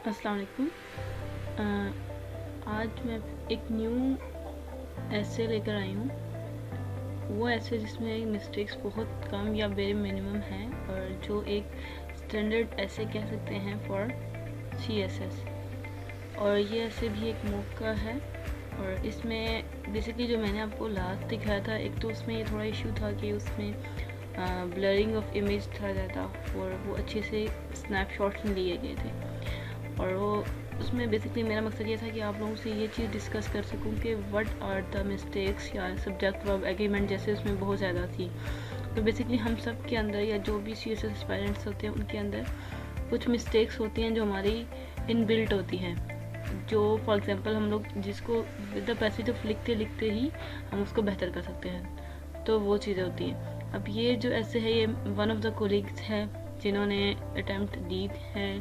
अस्सलाम वालेकुम। आज मैं एक न्यू ऐसे लेकर आई हूँ। वो ऐसे जिसमें मिस्टेक्स बहुत कम या वेरी मिनिमम हैं और जो एक स्टैंडर्ड ऐसे कह सकते हैं फॉर CSS। और ये ऐसे भी एक मौका है। और इसमें बेसिकली जो मैंने आपको लास्ट दिखाया था, एक तो उसमें ये थोड़ा इशू था कि उसमें ब्लरिंग ऑफ इमेज था ज़्यादा और वो अच्छे से स्नैपशॉट्स लिए गए थे। और वो उसमें बेसिकली मेरा मकसद ये था कि आप लोगों से ये चीज़ डिस्कस कर सकूं कि व्हाट आर द मिस्टेक्स या सब्जेक्ट वर्ब एग्रीमेंट जैसे उसमें बहुत ज़्यादा थी। तो बेसिकली हम सब के अंदर या जो भी CSS एस्पायरेंट्स होते हैं उनके अंदर कुछ मिस्टेक्स होती हैं जो हमारी इनबिल्ट होती हैं, जो फॉर एग्जांपल हम लोग जिसको विद द पैसेज ऑफ लिखते लिखते ही हम उसको बेहतर कर सकते हैं। तो वो चीज़ें होती हैं। अब ये जो ऐसे है, ये वन ऑफ द कोलीग्स है जिन्होंने अटैम्प्ट दी है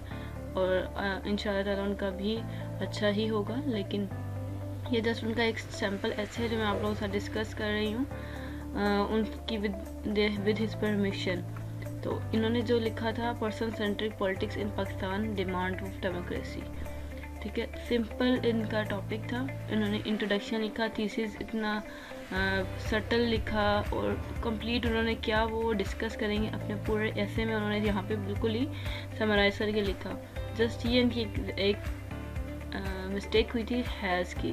और इंशाल्लाह ताला उनका भी अच्छा ही होगा। लेकिन ये जस्ट उनका एक सैम्पल ऐसे है जो मैं आप लोगों के साथ डिस्कस कर रही हूँ उनकी विद हिज परमिशन। तो इन्होंने जो लिखा था, person centric politics in Pakistan, demand of democracy. ठीक है, सिंपल इनका टॉपिक था। इन्होंने इंट्रोडक्शन लिखा, थीसिस इतना सटल लिखा और कंप्लीट उन्होंने क्या वो डिस्कस करेंगे अपने पूरे ऐसे में उन्होंने यहाँ पे बिल्कुल ही समराइज करके लिखा। जस्ट ये इनकी एक मिस्टेक हुई थी हैज़ की,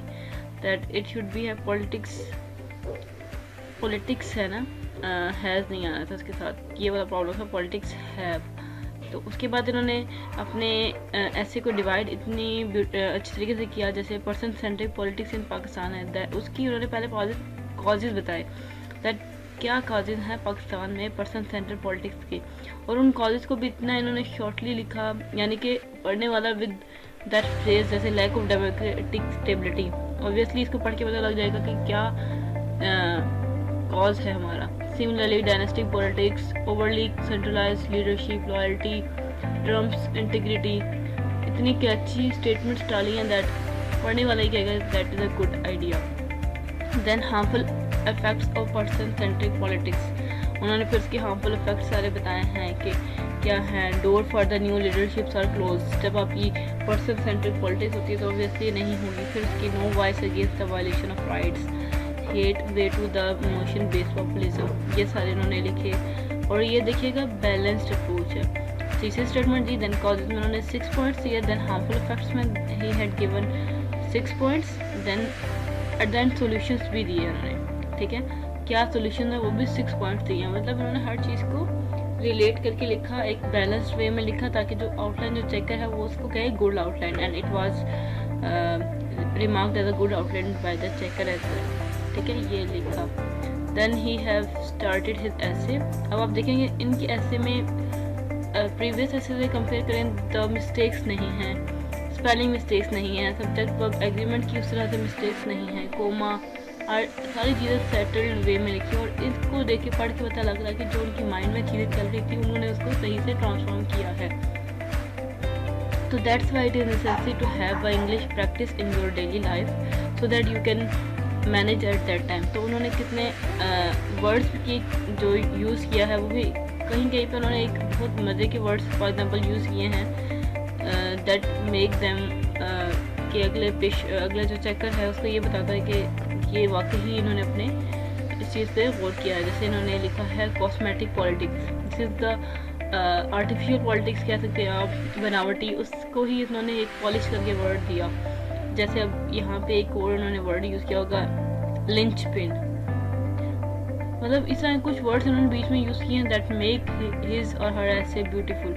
दैट इट शुड बी है पॉलिटिक्स है ना, हैज़ नहीं आना था उसके साथ, ये वाला प्रॉब्लम था, पॉलिटिक्स हैव। तो उसके बाद इन्होंने अपने ऐसे को डिवाइड इतनी अच्छी तरीके से किया, जैसे person centric politics in Pakistan है, उसकी उन्होंने पहले कॉजेज़ बताए, दैट क्या कॉजेज़ हैं पाकिस्तान में पर्सन सेंट्रिक पॉलिटिक्स के। और उन कॉजेज़ को भी इतना इन्होंने शॉर्टली लिखा, यानी कि पढ़ने वाला विद दैट फ्रेज, जैसे lack of democratic stability. Obviously इसको पढ़ के पता लग जाएगा कि क्या कॉज है हमारा। Similarly dynastic politics, overly centralised leadership, loyalty, Trump's integrity, इतनी कैची स्टेटमेंट्स डाली हैं दैट पढ़ने वाला ही कहेगा that is a good idea. Then harmful effects of person centric politics, उन्होंने फिर उसके हार्मफुल इफेक्ट्स सारे बताए हैं कि क्या है। Door for the new leaderships are close, जब आपकी पर्सन सेंट्रिक पॉलिटिक्स होती है तो ऑब्वियसली नहीं होगी। फिर उसकी no voice against the violation of rights, hate way to the emotion based populism, ये सारे इन्होंने लिखे। और ये देखिएगा बैलेंस्ड अप्रोच है। तीसरी स्टेटमेंट दी, देन कॉजेज में उन्होंने 6 पॉइंट्स दिए, देन हार्मफुल इफेक्ट्स में he had given 6 points, then at the end solutions भी दिए उन्होंने। ठीक है, क्या सॉल्यूशन है वो भी 6 पॉइंट्स दिए हैं। मतलब उन्होंने हर चीज़ को रिलेट करके लिखा, एक बैलेंस्ड वे में लिखा, ताकि जो आउटलाइन जो चेकर है वो उसको कहे good outline, and it was remarked as a good outline by the checker as well. ठीक है, ये लिखा। Then he have started his ऐसे। अब आप देखेंगे इनके ऐसे में प्रीवियस ऐसे से कंपेयर करें तो मिस्टेक्स नहीं हैं, स्पेलिंग मिस्टेक्स नहीं है, सब्जेक्ट वर्ब एग्रीमेंट की उस तरह से मिस्टेक्स नहीं है, कोमा और सारी चीज़ें सेटल्ड वे में लिखी। और इसको देख के पढ़ के पता लग रहा है कि जो उनकी माइंड में चीज़ें चल रही थी उन्होंने उसको सही से ट्रांसफॉर्म किया है। तो that's why it is necessary to have a English practice in your daily life so that you can manage at that time. तो उन्होंने कितने वर्ड्स की जो यूज़ किया है वो भी कहीं कहीं पर उन्होंने एक बहुत मज़े के वर्ड्स फॉर एग्जांपल यूज़ किए हैं, दैट मेक देम कि अगले जो चेकर है उसको ये बताता है कि ये वाकई इन्होंने अपने इस चीज़ पे गौर किया है। जैसे इन्होंने लिखा है cosmetic politics, this is the artificial politics कह सकते हैं आप, बनावटी, उसको ही इन्होंने एक पॉलिश करके वर्ड दिया। जैसे अब यहाँ पे एक और उन्होंने वर्ड यूज़ किया होगा लिंच पिन, मतलब इस तरह कुछ वर्ड्स उन्होंने बीच में यूज़ किए हैं दैट मेक हिज और हर ऐसे ब्यूटीफुल।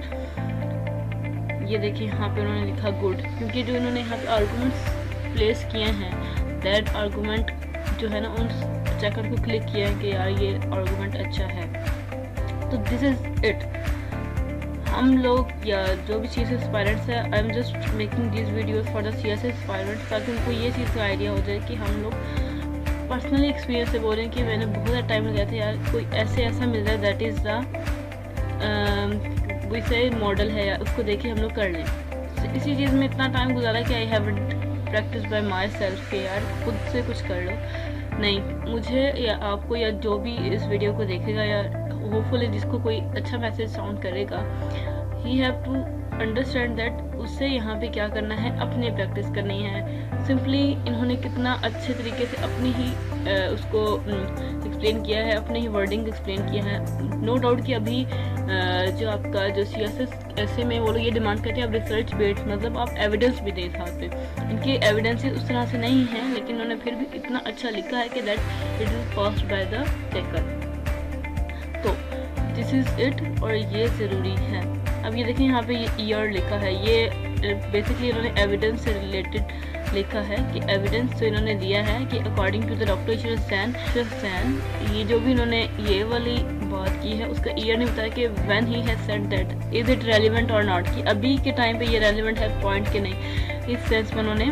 ये देखिए यहाँ पे उन्होंने लिखा गुड, क्योंकि जो इन्होंने यहाँ पे आर्गूमेंट्स प्लेस किए हैं, दैट आर्गूमेंट जो है ना उन चेकर को क्लिक किया है कि यार ये आर्गूमेंट अच्छा है। तो दिस इज़ इट। हम लोग या जो भी CSS एस्पायरेंट्स है, I am just making this videos for the CSS aspirants, ताकि उनको ये चीज़ का आइडिया हो जाए कि हम लोग पर्सनली एक्सपीरियंस से बोल रहे हैं कि मैंने बहुत ज़्यादा टाइम लगाया था यार, कोई ऐसा मिल जाए दैट इज़ द वैसे मॉडल है या उसको देखे हम लोग कर लें। इसी चीज़ में इतना टाइम गुजारा कि I have practice by my self के यार खुद से कुछ कर लो। नहीं, मुझे या आपको या जो भी इस वीडियो को देखेगा या होपफुली जिसको कोई अच्छा मैसेज साउंड करेगा, he have to understand that उससे यहाँ पे क्या करना है, अपनी प्रैक्टिस करनी है। सिंपली इन्होंने कितना अच्छे तरीके से अपनी ही उसको एक्सप्लेन किया है, अपने ही वर्डिंग एक्सप्लेन किया है। नो डाउट कि अभी जो आपका जो CSS ऐसे में वो लोग ये डिमांड करते हैं आप रिसर्च बेस्ड, मतलब आप एविडेंस भी दें साथ में। इनके एविडेंसेस उस तरह से नहीं हैं, लेकिन उन्होंने फिर भी इतना अच्छा लिखा है कि that it is passed by the checker. तो दिस इज़ इट, और ये ज़रूरी है। अब ये देखें यहाँ पे ये ईयर लिखा है, ये बेसिकली इन्होंने एविडेंस से रिलेटेड लिखा है कि एविडेंस जो इन्होंने दिया है कि according to the doctor Sen, ये जो भी इन्होंने ये वाली बात की है उसका ईयर नहीं बताया कि when he has said that is it relevant और नॉट, कि अभी के टाइम पे ये रेलिवेंट है पॉइंट के नहीं। इस सेंस में उन्होंने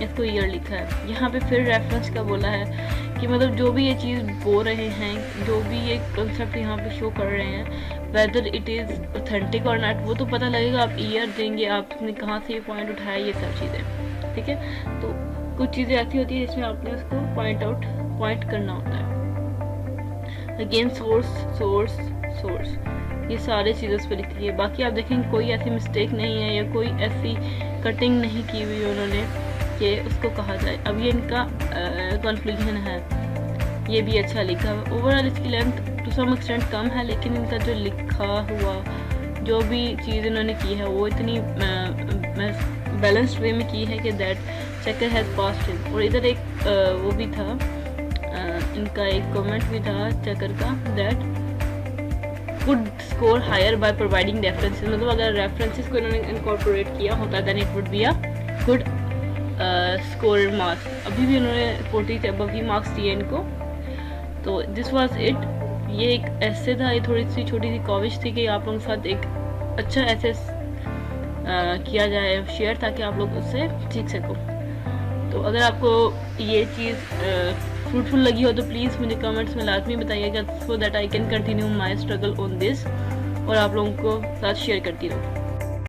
इसको ईयर लिखा है। यहाँ पे फिर रेफरेंस का बोला है कि मतलब जो भी ये चीज़ बोल रहे हैं, जो भी ये कंसेप्ट यहाँ पे शो कर रहे हैं, वेदर इट इज़ ऑथेंटिक और नॉट, वो तो पता लगेगा आप ईयर देंगे, आपने कहाँ से ये पॉइंट उठाया, ये सब चीज़ें, ठीक है। तो कुछ चीज़ें ऐसी होती है जिसमें आपने उसको पॉइंट करना होता है। अगेन सोर्स ये सारे चीज़ें उस पर लिखी है। बाकी आप देखेंगे कोई ऐसी मिस्टेक नहीं है या कोई ऐसी कटिंग नहीं की हुई उन्होंने कि उसको कहा जाए। अब ये इनका कंक्लूजन है, ये भी अच्छा लिखा है। ओवरऑल इसकी लेंथ टू सम एक्सटेंट कम है, लेकिन इनका जो लिखा हुआ जो भी चीज़ इन्होंने की है वो इतनी बैलेंस्ड वे में की है कि that checker has passed him. और इधर एक वो भी था, इनका एक कमेंट भी था चेकर का, that could score higher by providing references, मतलब अगर रेफरेंसेस को इन्होंने इनकॉर्पोरेट किया होता then it would be a good score marks. अभी भी उन्होंने 40 से अबव ही मार्क्स दिए इनको। तो दिस वाज इट, ये एक ऐसे था, ये थोड़ी सी छोटी सी कोशिश थी कि आप लोगों के साथ एक अच्छा ऐसे किया जाए शेयर, ताकि आप लोग उससे सीख सको। तो अगर आपको ये चीज़ फ्रूटफुल लगी हो तो प्लीज़ मुझे कमेंट्स में लाजमी बताइएगा, so that I can continue my struggle on this और आप लोगों को साथ शेयर करती रहूँ।